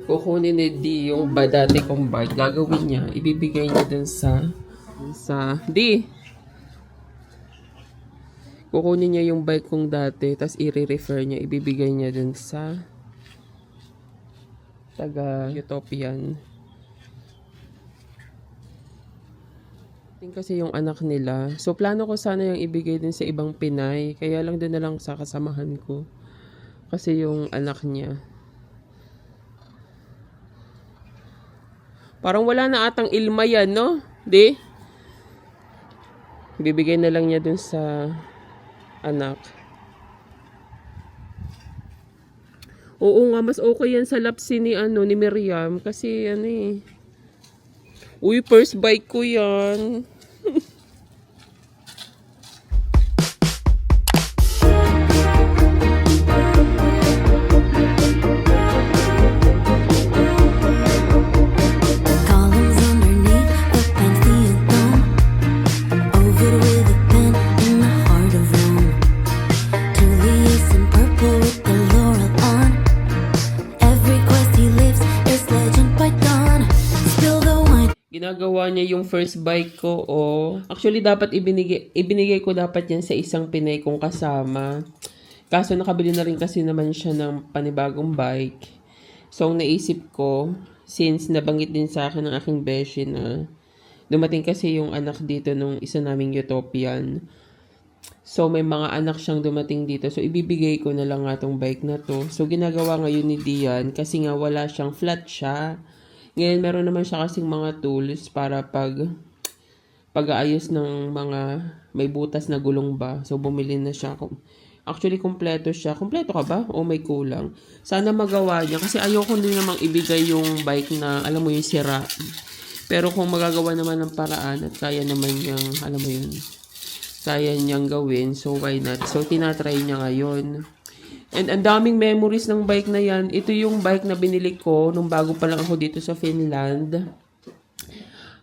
Kukunin ni D yung dati kong bike. Gagawin niya, ibibigay niya dun sa D. Kukunin niya yung bike kong dati, tapos i-refer niya, ibibigay niya dun sa taga Utopian. Ting kasi yung anak nila. So plano ko sana yung ibigay din sa ibang Pinay, kaya lang din na lang sa kasamahan ko. Kasi yung anak niya. Parang wala na atang ilma yan, no? Di? Bibigay na lang niya dun sa anak. Oo nga, mas okay yan sa lapsi ni Miriam. Kasi uy, first bike ko yan. Ginagawa niya yung first bike ko, oh. Actually, dapat ibinigay ko dapat yan sa isang Pinay kong kasama. Kaso nakabili na rin kasi naman siya ng panibagong bike. So, ang naisip ko, since nabanggit din sa akin ng aking beshi na dumating kasi yung anak dito nung isa naming Utopian. So, may mga anak siyang dumating dito. So, ibibigay ko na lang nga tong bike na to. So, ginagawa ngayon ni Dian kasi nga wala siyang flat siya. Ngayon, meron naman siya kasing mga tools para pag-aayos ng mga may butas na gulong ba. So, bumili na siya. Actually, kompleto siya. Kompleto ka ba? O may kulang? Sana magawa niya. Kasi ayoko din namang ibigay yung bike na, alam mo yung sira. Pero kung magagawa naman ng paraan at kaya naman niyang, alam mo yun, kaya niyang gawin. So, why not? So, tinatry niya ngayon. And ang daming memories ng bike na yan. Ito yung bike na binili ko nung bago pa lang ako dito sa Finland.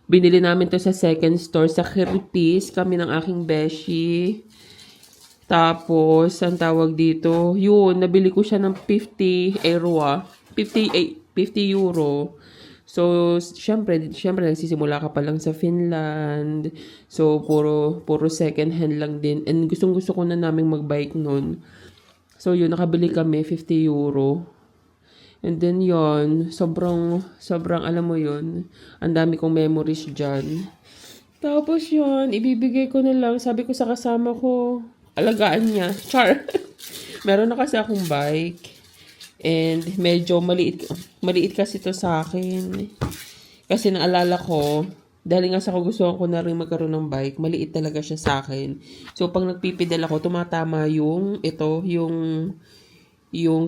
Binili namin to sa second store sa Kirpis. Kami ng aking beshi. Tapos, ang tawag dito, yun, nabili ko siya ng 50 euro. 50 euro. So, syempre nagsisimula ka pa lang sa Finland. So, puro second hand lang din. And gustong-gusto ko na naming magbike nun. So, yun, nakabili kami, 50 euro. And then, yun, sobrang, alam mo yun, ang dami kong memories dyan. Tapos, yun, ibibigay ko na lang. Sabi ko sa kasama ko, alagaan niya. Char! Meron na kasi akong bike. And, medyo maliit kasi to sa akin. Kasi naalala ko, dahil nga sa kagustuhan ko na rin magkaroon ng bike, maliit talaga siya sa akin. So, pag nagpipidal ako, tumatama yung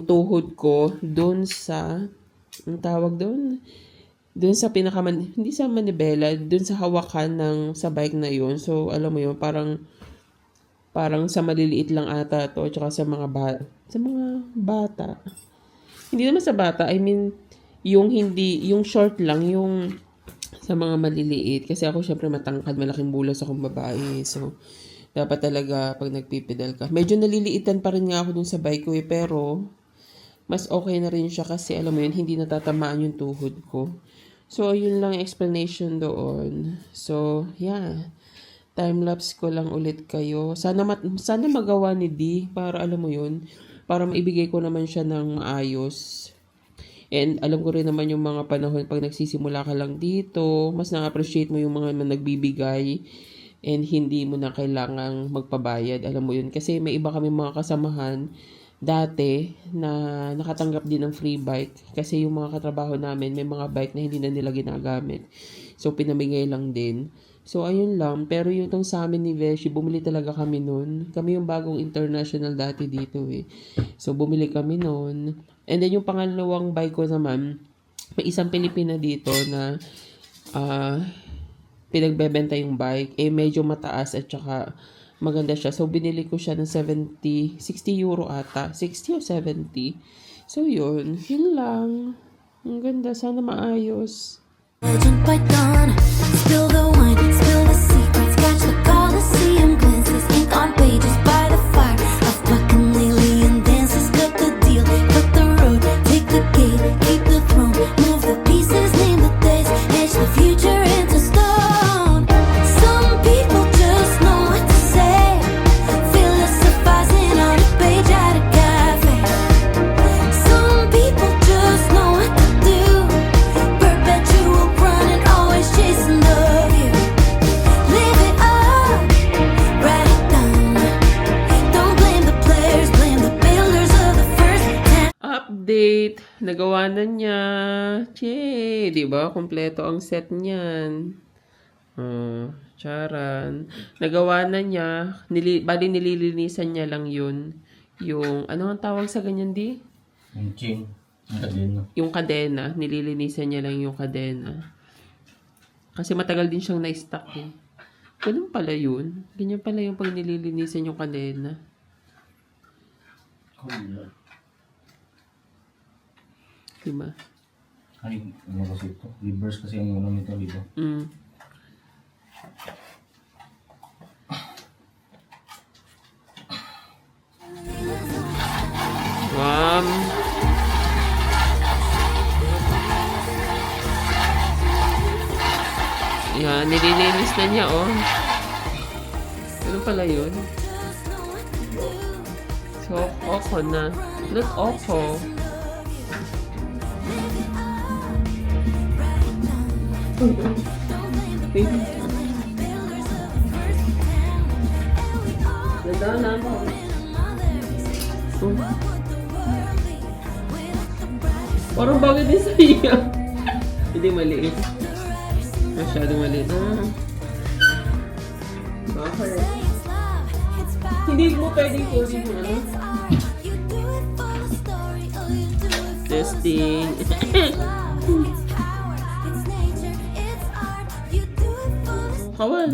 tuhod ko doon sa, ang tawag doon? Doon sa hindi sa manibela, doon sa hawakan sa bike na yun. So, alam mo yun, parang sa maliliit lang ata to, tsaka sa mga bata. Hindi naman sa bata, I mean, yung short lang, yung sa mga maliliit. Kasi ako syempre matangkad, malaking bulas akong babae. So, dapat talaga pag nagpipedal ka. Medyo naliliitan pa rin nga ako dun sa bike ko pero mas okay na rin siya kasi alam mo yun, hindi natatamaan yung tuhod ko. So, yun lang yung explanation doon. So, yeah. Time-lapse ko lang ulit kayo. Sana magawa ni D para alam mo yun, para maibigay ko naman siya ng maayos. And alam ko rin naman yung mga panahon pag nagsisimula ka lang dito, mas na-appreciate mo yung mga nagbibigay and hindi mo na kailangang magpabayad. Alam mo yun. Kasi may iba kami mga kasamahan dati na nakatanggap din ng free bike. Kasi yung mga katrabaho namin, may mga bike na hindi na nila ginagamit. So, pinamigay lang din. So, ayun lang. Pero yung tong sa amin ni Beshi, bumili talaga kami nun. Kami yung bagong international dati dito eh. So, bumili kami nun. And then, yung pangalawang bike ko naman, may isang Pilipina dito na pinagbebenta yung bike. Eh, medyo mataas at saka maganda siya. So, binili ko siya ng 60 euro ata. 60 o 70. So, yun. Yun lang. Ang ganda. Sana maayos. Legend by dawn, spill the wine, spill the secrets, catch the Colosseum glances, ink on pages by the fire of Bacchanalian dances, cut the deal, cut the road, take the gate, keep the throne, nagawa na niya. Che, di ba? Kompleto ang set niyan. Oh, charan. Nagawa na niya. Bali nililinisan niya lang yun. Yung, ano ang tawag sa ganyan, di? Yung chain. Yung kadena. Yung kadena. Nililinisan niya lang yung kadena. Kasi matagal din siyang na-stuck eh. Ganun pala yun. Ganyan pala yung pag nililinisan yung kadena. Cool. Diba? Ay, ano kasi ito? Reverse kasi ang ano nito, di ba? Mm. Wow. Yan, nililinis na niya, oh. Ano pala yun? So, oko na. Look, oko. Ganda na ako. Parang bagay din sa iyo. Hindi maliit. Masyadong maliit. Okay. Hindi mo pwedeng kunin mo, ano? Testing. Kawal.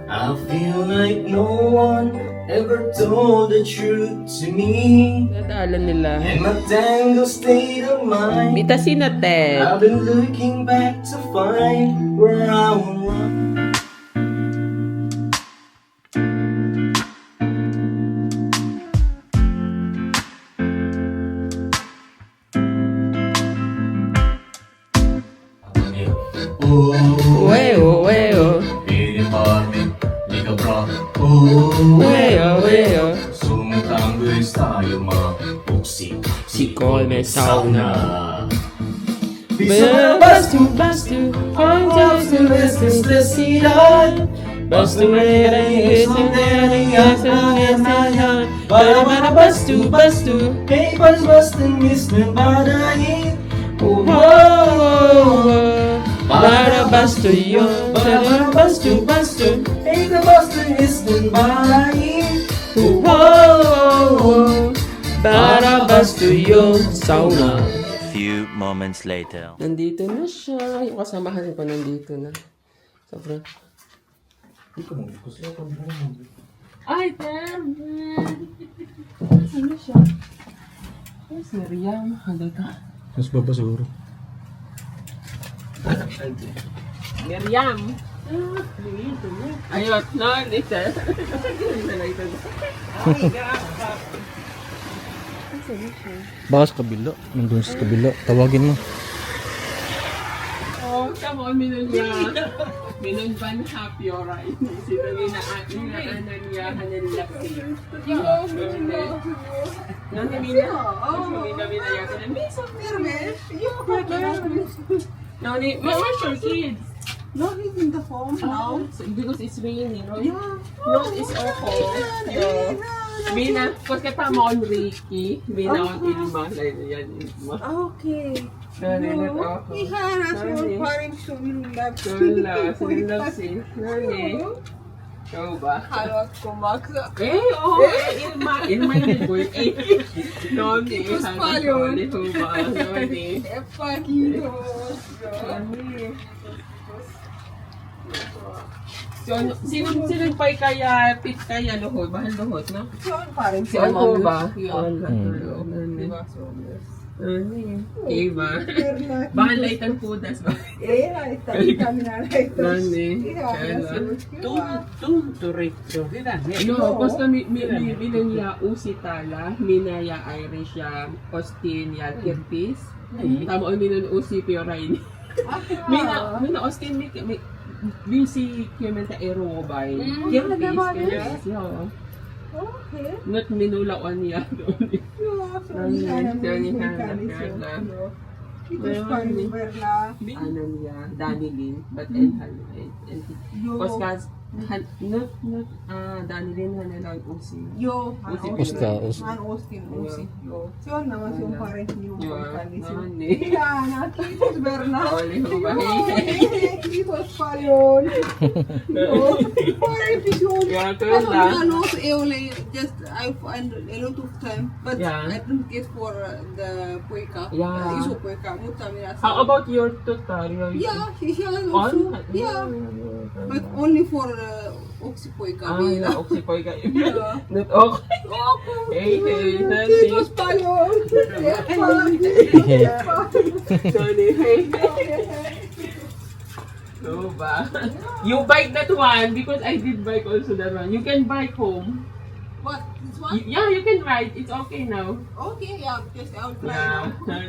I feel like no one ever told the truth to me. Nadaalan nila. In my tangled state of mind, Bitasin na, Ted. I've been looking back to find where I want. Weo, weo. Piniparmin, liga bra. Oh, Weo, weo. Sumutanggoys tayo mga puksi. Si Colme Sauna. Bastu, bastu. bastu, Para bastu, bastu. hey, pas basting ismin badahin. Para bastu yun. Para bastu, bastu. Hey, the basting ismin badahin. Para bastu yun. Sauna. Few moments later. Nandito na siya. Yung kasamahan ko nandito na. Sobrang... Ay, damn! Ano siya? Ay, si Riam. Handa ka. Mas baba siguro. Miriam! Ayot, no, dito. Baka sa kabila. Nandun sa kabila. Tawagin mo. Oh, come on, Minulya. Minulban happy, alright. Sino ninaanan niya, hananlaki. Nani Mina? Mina yata na. Misa, Nani, where's your kids? No, he's in the home now. Because it's raining, no? Yeah. No, it's awful. Yeah. Mina, kung katama on Ricky, Mina on Ilma. Yan, Ilma. Okay. Nani, not No, awful. he has one parents who will love Wala, sinilagsin. Nani? Ikaw ba? Halawat ko, Max. Oo, Ilma. Ilma yung boy. Nani, Tapos sabi pa ko, yun. di ho ba? Nani. Epagino. Nani. So, sino pa kaya, pit kaya luhod? Bahal luhod, no? So, parents Si Ano ba? Yeah. Nani. Diba? So, yes. Nani. Iba. Perla. Bahal na itang pudas ba? Eh, ay, kami na ito. Nani. No, basta bilang ya usitala, mina ya Irish ya Austin ya Kirtis. Tama o minon usi Piorain. Mina Austin mi si Clementa Ero bay. Kirtis Kirtis yo. Okay. Not minulawan niya doon. No, so, Nani, Hannah Johnny Mason Hannah, Canis, Perla. no. Ito is parang Perla. Ano niya, Danilin, but and Yo. Poskas Danilin Hanelag Usi. Yo, Usta. Austin, Uzi. Se on nämä sinun parempi minun poikallisi. No niin. Ihana, kiitos Berna. Oli hyvä. Kiitos paljon. Joo, parempi sinun. Ja But kyllä. on also only just I find a lot of time, but Yeah. I don't get for the poika, Yeah. iso poika, mutta minä How about your tutor? Yeah, he also, yeah, but only for oksipoika vielä. Oksipoika. Yeah. Nyt okay. Hey, hey, Kiitos paljon. Sorry, hey. No ba? You bike that one because I did bike also that one. You can bike home. What? This one? Yeah, you can ride. It's okay now. Okay, yeah, just I'll try Yeah. now.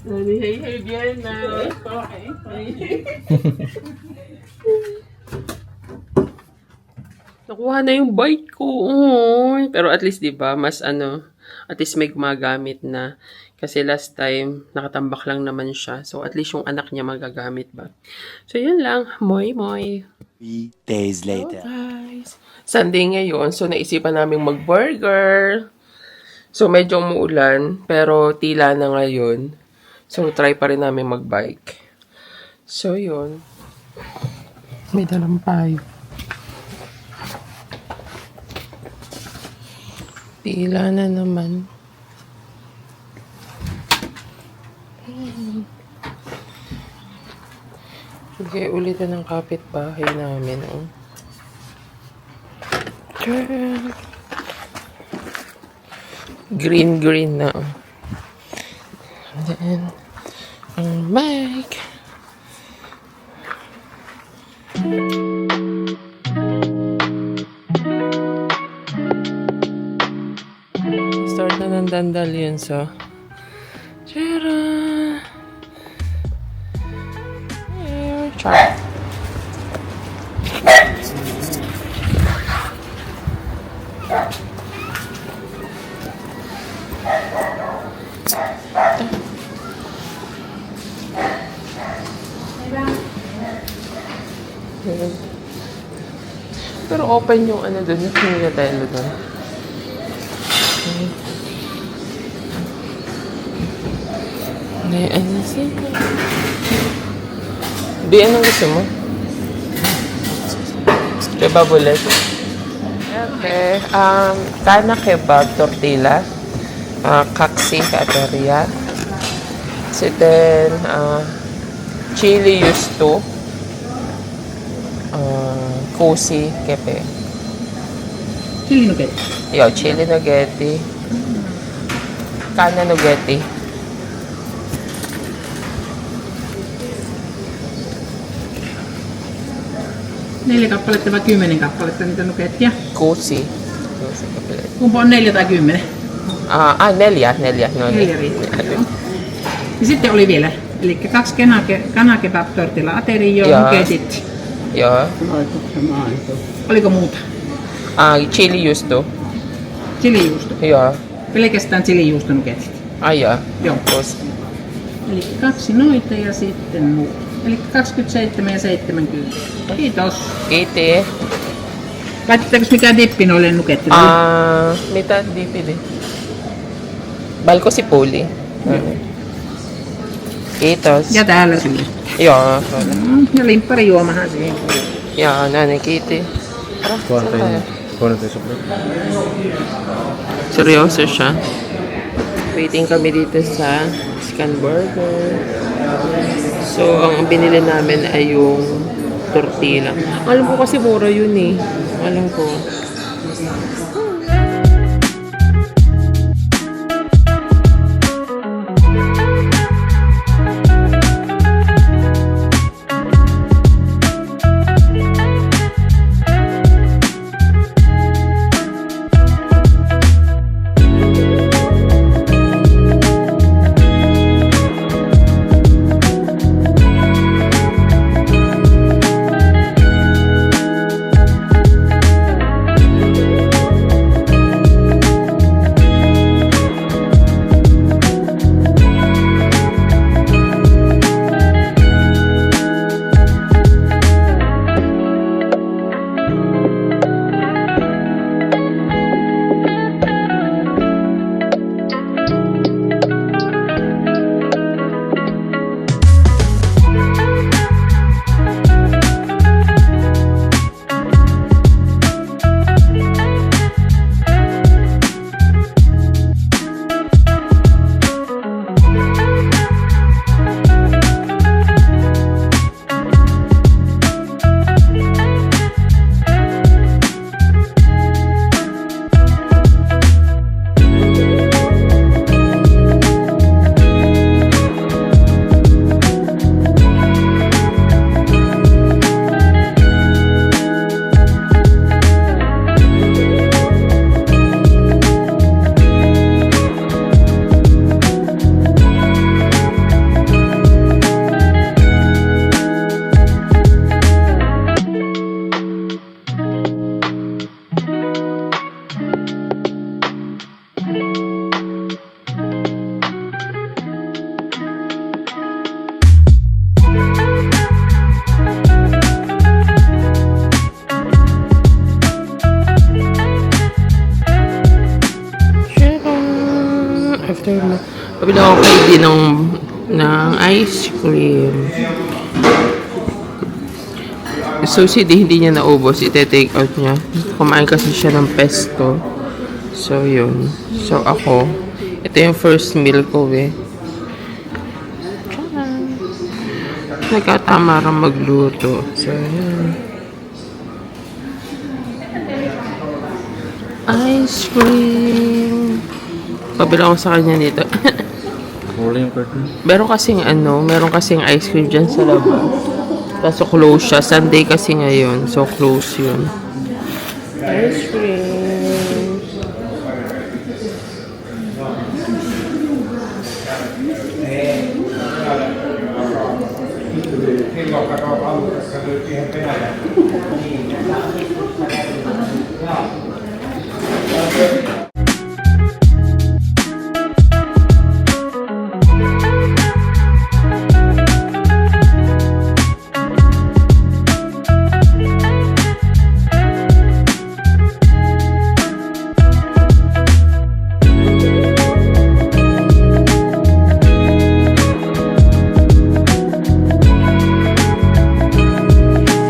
Sorry, hey, hey, bien now. Okay. Nakuha na yung bike ko. Oy. Pero at least, di ba, mas at least may gumagamit na. Kasi last time, nakatambak lang naman siya. So, at least yung anak niya magagamit ba. So, yun lang. Moy, moy. 3 days Hello, later. guys. Sunday ngayon. So, naisipan namin mag-burger. So, medyo umuulan. Pero, tila na ngayon. So, try pa rin namin mag-bike. So, yun. May dalang payo. Tila na naman. Okay, ulitin ng kapitbahay namin. Oh. Green na. Oh. And then, ang mic. Start na ng dandal yun, so. Tara! Char. Pero open yung ano dun, yung pinatelo dun. May ano siya. Di, anong gusto mo? Kebab ulit. Okay. Kana kebab, tortilla. Kaksi, kateria. So then, chili yusto. Kusi, kepe. Chili nugget. Yo, chili nuggetti. Kana nuggetti. Neljä kappaletta vai 10 kappaletta niitä nukettia? Kusi. Kusi kapelet. Kumpa on 4 tai 10? Neljä. No 4 riittää. Ja sitten oli vielä, eli 2 kanakebab-tortilla aterio, Joo. nuketit. Joo. Oliko muuta? Chili yusto. Chilijuusto. Joo. Pelkästään chilijuustonuketit. Joo. Joo. Kusi. Eli 2 noita ja sitten muuta. Eli 27 ja 70. Kiitos. Kiitos. Laitetaanko mikään dippi noille nukettille? Mitä dipidi? Valkosipuli. Kiitos. Ja täällä sulle. Joo. Ja limpparijuomahan siihen. Joo, näin kiitos. Seryoso siya. Waiting kami dito sa Scan Burger. So, ang binili namin ay yung tortilla. Alam ko kasi mura yun eh. Alam ko. Pabili ako kay Di ng ice cream. So, si Di, hindi niya naubos. Ite-take out niya. Kumain kasi siya ng pesto. So, yun. So, ako, ito yung first meal ko eh. Nagkatama rin magluto. So, yun. Ice cream. Pabila ko sa kanya nito. Wala yung curtain. Meron kasing ice cream dyan sa labas. Kaso close siya. Sunday kasi ngayon. So, close yun. Ice cream.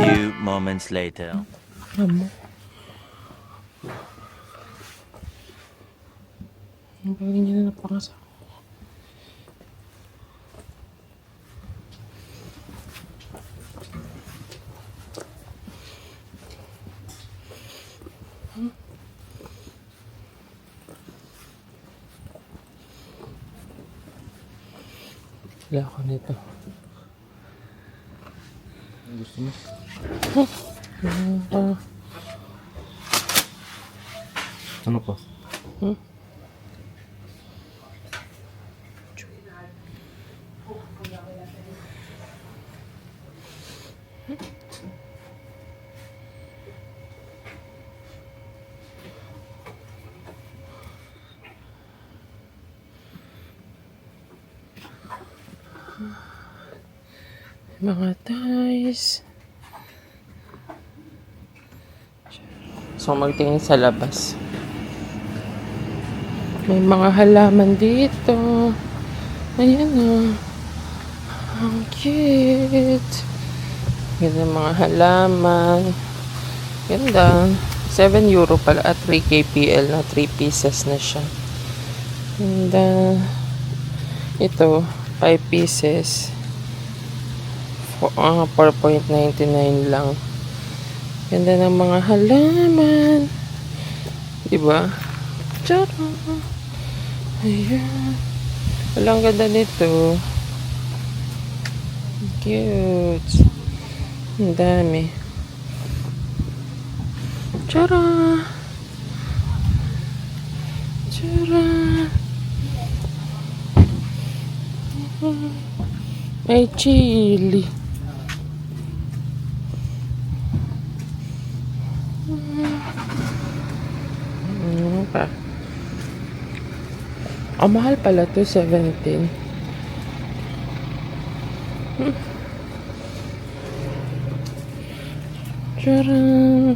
Few moments later. Ang bagay niya na napakasa. Wala ako nito. Gusto mo? Ano pa? Mga ties. So, magtingin sa labas. May mga halaman dito. Ayan o. Ang cute. Ganda mga halaman. Ganda. 7 euro pala at 3 KPL na 3 pieces na siya. Ganda. Ito, 5 pieces. 4.99 lang. Ganda ng mga halaman. Diba? Tara! Ayan. Walang ganda nito. Cute. Ang dami. Tara! Tara! May chili. Ano pa? Ang mahal pala to, 17. Tcharam!